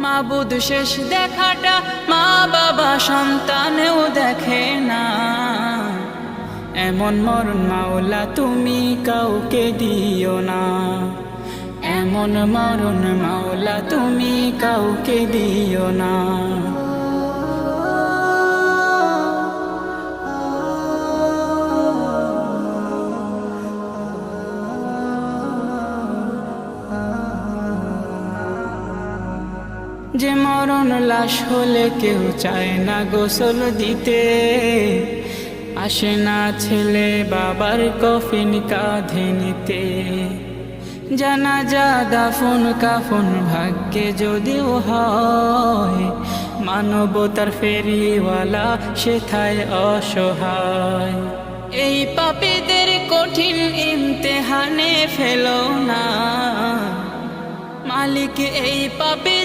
মাবুদ শেষ দেখাটা মা বাবা সন্তানেও দেখে না। এমন মরণ মাওলা তুমি কাউকে দিও না, এমন মরণ মাওলা তুমি কাউকে দিও না। যে মরণ লাশ হলে কেউ চায় না গোসল দিতে, আসে না ছেলে বাবার কফিন কাঁধে নিতে। জানাজা দাফন কাফন ভাগ্যে যদিও হয়, মানবতার ফেরিওয়ালা সেথায় অসহায়। এই পাপীদের কঠিন ইমতেহানে ফেলো না, মালিক এই পাপী